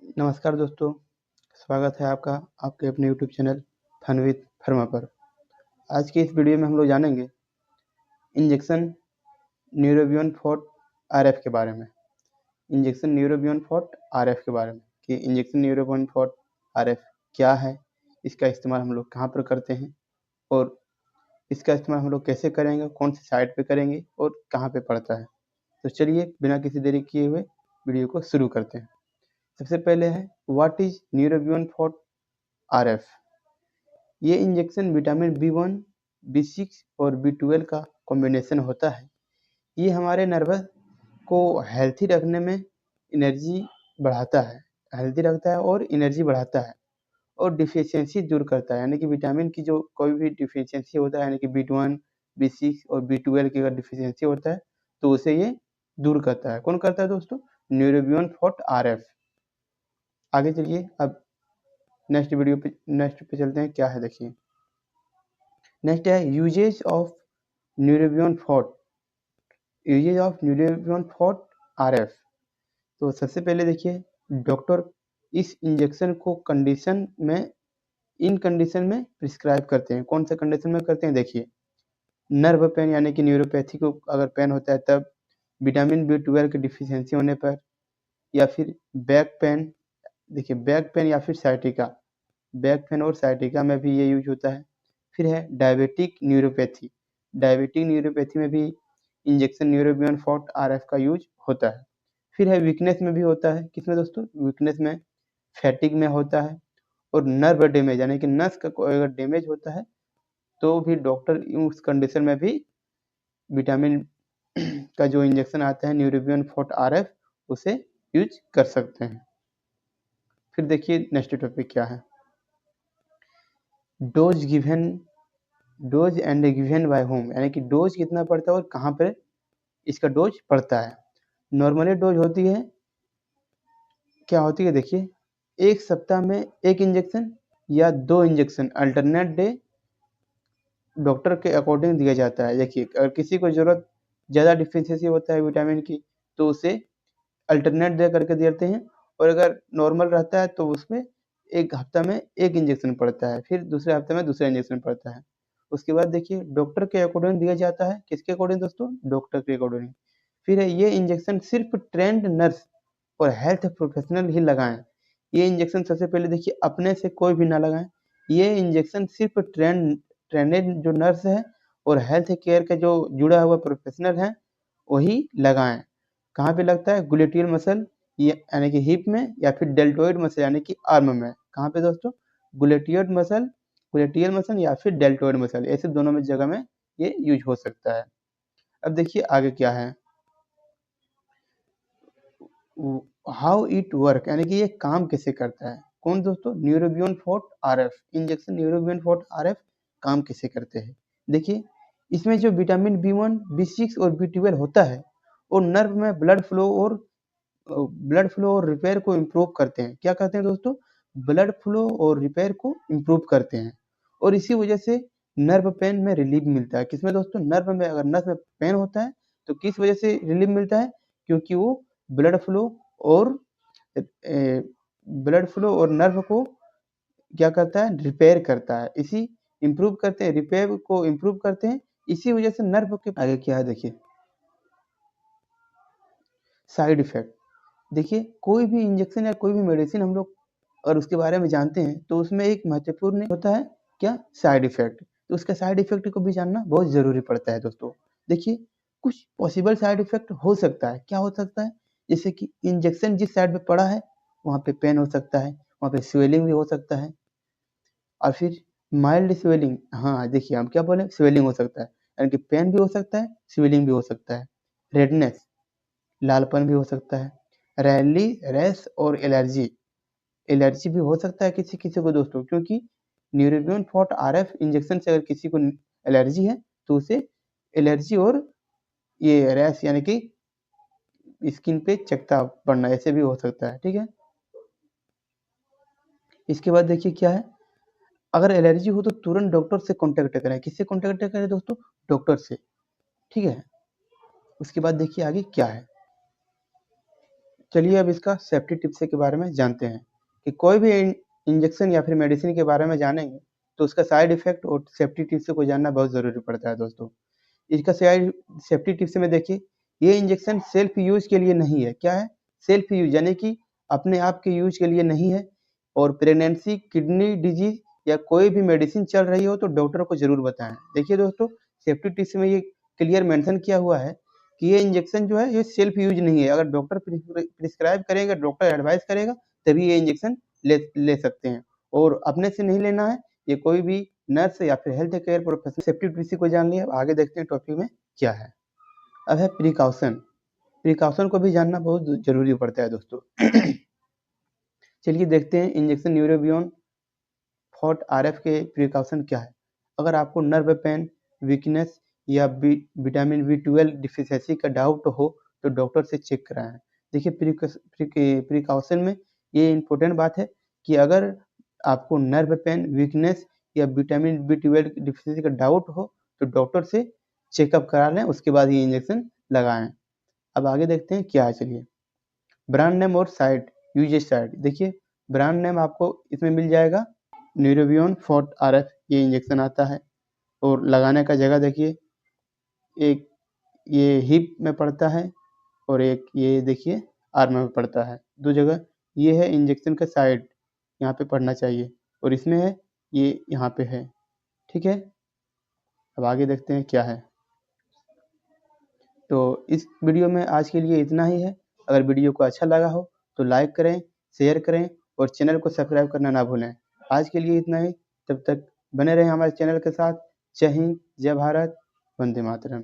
नमस्कार दोस्तों, स्वागत है आपका आपके अपने यूट्यूब चैनल फन विद फर्मा पर। आज की इस वीडियो में हम लोग जानेंगे इंजेक्शन न्यूरोबियन फॉर आरएफ के बारे में। इंजेक्शन न्यूरोबियन फॉर आरएफ के बारे में कि इंजेक्शन न्यूरोबियन फॉर आरएफ क्या है, इसका इस्तेमाल हम लोग कहाँ पर करते हैं और इसका इस्तेमाल हम लोग कैसे करेंगे, कौन सी साइट पे करेंगे और कहाँ पे पड़ता है। तो चलिए बिना किसी देरी किए हुए वीडियो को शुरू करते हैं। सबसे पहले है what is Neurobion for RF. ये इंजेक्शन विटामिन B1, B6 और B12 का कॉम्बिनेशन होता है। ये हमारे नर्वस को हेल्थी रखने में एनर्जी बढ़ाता है, हेल्थी रखता है और एनर्जी बढ़ाता है और डिफिशियंसी दूर करता है। यानी कि विटामिन की जो कोई भी डिफिशियंसी होता है, यानी कि B1, B6 और B12 की अगर डिफिशियंसी होता है तो उसे ये दूर करता है। कौन करता है दोस्तों? Neurobion for RF. आगे चलिए, अब नेक्स्ट पे चलते हैं। क्या है देखिए, नेक्स्ट है usages of Neurobion for RF. तो सबसे पहले देखिए, डॉक्टर इस इंजेक्शन को इन कंडीशन में प्रिस्क्राइब करते हैं। कौन से कंडीशन में करते हैं देखिए, नर्व पेन यानी कि न्यूरोपैथी को अगर पेन होता है तब, विटामिन B12 की डिफिशियंसी होने पर, या फिर बैक पेन। देखिए बैक पेन या फिर साइटिका, बैक पेन और साइटिका में भी ये यूज होता है। फिर है डायबिटिक न्यूरोपैथी में भी इंजेक्शन न्यूरोबियन फॉर आरएफ का यूज होता है। फिर है वीकनेस में भी होता है। किसमें दोस्तों? वीकनेस में, फैटिग में होता है और नर्व डैमेज यानी कि नस का कोई अगर डैमेज होता है तो भी डॉक्टर उस कंडीशन में भी विटामिन का जो इंजेक्शन आता है न्यूरोबियन फॉर आरएफ उसे यूज कर सकते हैं। फिर देखिए नेक्स्ट टॉपिक क्या है, dose and given by home, यानी कि डोज कितना पड़ता है और कहाँ पर इसका डोज पड़ता है। नॉर्मली डोज होती है, क्या होती है देखिए, एक सप्ताह में एक इंजेक्शन या 2 इंजेक्शन अल्टरनेट डे डॉक्टर के अकॉर्डिंग दिया जाता है। देखिए अगर किसी को ज़रूरत ज़्यादा डिफिशियंसी होता है विटामिन की तो उसे अल्टरनेट डे करके देते हैं, और अगर नॉर्मल रहता है तो उसमें एक हफ्ता में एक इंजेक्शन पड़ता है, फिर दूसरे हफ्ते में दूसरा इंजेक्शन पड़ता है। उसके बाद देखिए डॉक्टर के अकॉर्डिंग दिया जाता है। किसके अकॉर्डिंग दोस्तों? डॉक्टर के अकॉर्डिंग। फिर है ये इंजेक्शन सिर्फ ट्रेंड नर्स और हेल्थ प्रोफेशनल ही लगाएं। ये इंजेक्शन सबसे पहले देखिए अपने से कोई भी ना लगाएं। ये इंजेक्शन सिर्फ ट्रेंडेड जो नर्स है और हेल्थ केयर का जो जुड़ा हुआ प्रोफेशनल है वही लगाएं। कहाँ पे लगता है? ग्लूटियल मसल यानी कि हिप में, या फिर डेल्टोइड मसल यानी कि आर्म में। कहाँ पे दोस्तों? ग्लूटियल मसल या फिर डेल्टोइड मसल, ऐसे दोनों में जगह में ये यूज हो सकता है। अब देखिए आगे क्या है, हाउ इट वर्क, यानी कि ये काम कैसे करता है। कौन दोस्तों? Neurobion for RF. Injection Neurobion for RF काम कैसे करते हैं देखिए, इसमें जो विटामिन B1, B6 और B12 होता है वो नर्व में ब्लड फ्लो और रिपेयर को इम्प्रूव करते हैं। क्या करते हैं दोस्तों? ब्लड फ्लो और रिपेयर को इम्प्रूव करते हैं, और इसी वजह से नर्व पेन में रिलीफ मिलता है। किसमें दोस्तों? नर्व में। अगर नर्व में पेन होता है तो किस वजह से रिलीफ मिलता है? क्योंकि वो ब्लड फ्लो और नर्व को क्या करता है? रिपेयर करता है। रिपेयर को इम्प्रूव करते हैं, इसी वजह से नर्व के आगे क्या है देखिए, साइड इफेक्ट। देखिए कोई भी इंजेक्शन या कोई भी मेडिसिन हम लोग और उसके बारे में जानते हैं तो उसमें एक महत्वपूर्ण होता है क्या? Side effect. तो उसका साइड इफेक्ट को भी जानना बहुत ज़रूरी पड़ता है दोस्तों। देखिए कुछ पॉसिबल साइड इफेक्ट हो सकता है। क्या हो सकता है? जैसे कि इंजेक्शन जिस साइड पे पड़ा है वहाँ पे पेन हो सकता है, वहाँ पे स्वेलिंग भी हो सकता है, और फिर माइल्ड स्वेलिंग। हाँ देखिए हम क्या बोले, स्वेलिंग हो सकता है, यानी कि पेन भी हो सकता है, स्वेलिंग भी हो सकता है, रेडनेस लालपन भी हो सकता है, रैली रैश और एलर्जी भी हो सकता है किसी किसी को दोस्तों। क्योंकि न्यूरोबियन फॉर आरएफ इंजेक्शन से अगर किसी को एलर्जी है तो उसे एलर्जी और ये रैश यानी कि स्किन पे चकत्ता पड़ना ऐसे भी हो सकता है। ठीक है, इसके बाद देखिए क्या है, अगर एलर्जी हो तो तुरंत डॉक्टर से कांटेक्ट करें। किससे कांटेक्ट करें दोस्तों? डॉक्टर से। ठीक है, उसके बाद देखिए आगे क्या है, चलिए अब इसका सेफ्टी टिप्स के बारे में जानते हैं कि कोई भी इंजेक्शन या फिर मेडिसिन के बारे में जानेंगे तो उसका साइड इफेक्ट और सेफ्टी टिप्स को जानना बहुत ज़रूरी पड़ता है दोस्तों। इसका सेफ्टी टिप्स में देखिए, ये इंजेक्शन सेल्फ यूज़ के लिए नहीं है। क्या है? सेल्फ यूज़, यानी कि अपने आप के यूज़ के लिए नहीं है। और प्रेगनेंसी, किडनी डिजीज़ या कोई भी मेडिसिन चल रही हो तो डॉक्टर को ज़रूर बताएँ। देखिए दोस्तों, सेफ्टी टिप्स में ये क्लियर मेंशन किया हुआ है कि ये इंजेक्शन जो है ये सेल्फ यूज़ नहीं है। अगर डॉक्टर प्रिस्क्राइब करेगा, डॉक्टर एडवाइस करेगा, तभी ये इंजेक्शन ले सकते हैं और अपने से नहीं लेना है। ये कोई भी नर्स या फिर health care professional. Safety tips को जान लिया, अब आगे देखते हैं टॉपिक में क्या है। अब है प्रिकॉशन। प्रिकॉशन को भी जानना बहुत ज़रूरी पड़ता है दोस्तों। चलिए देखते हैं इंजेक्शन न्यूरोबियन फॉट आरएफ के प्रिकॉशन क्या है। अगर आपको नर्व पेन, वीकनेस या विटामिन बी12 डिफिशियंसी का डाउट हो तो डॉक्टर से चेक कराएं। देखिए प्रिकॉशन में ये इम्पोर्टेंट बात है कि अगर आपको नर्व पेन, वीकनेस या विटामिन बी12 डिफिशियंसी का डाउट हो तो डॉक्टर से चेकअप करा लें, उसके बाद ये इंजेक्शन लगाएं। अब आगे देखते हैं क्या है। चलिए, ब्रांड नेम और साइट, यूजेज साइट। देखिए ब्रांड नेम आपको इसमें मिल जाएगा न्यूरोबियन फॉट आरएफ, ये इंजेक्शन आता है। और लगाने का जगह देखिए, एक ये हिप में पड़ता है और एक ये देखिए आर्म में पड़ता है, दो जगह। ये है इंजेक्शन का साइड, यहाँ पे पड़ना चाहिए, और इसमें है ये यहाँ पे है। ठीक है, अब आगे देखते हैं क्या है। तो इस वीडियो में आज के लिए इतना ही है। अगर वीडियो को अच्छा लगा हो तो लाइक करें, शेयर करें और चैनल को सब्सक्राइब करना ना भूलें। आज के लिए इतना ही, तब तक बने रहें हमारे चैनल के साथ। जय हिंद, जय भारत, वंदे मातरम।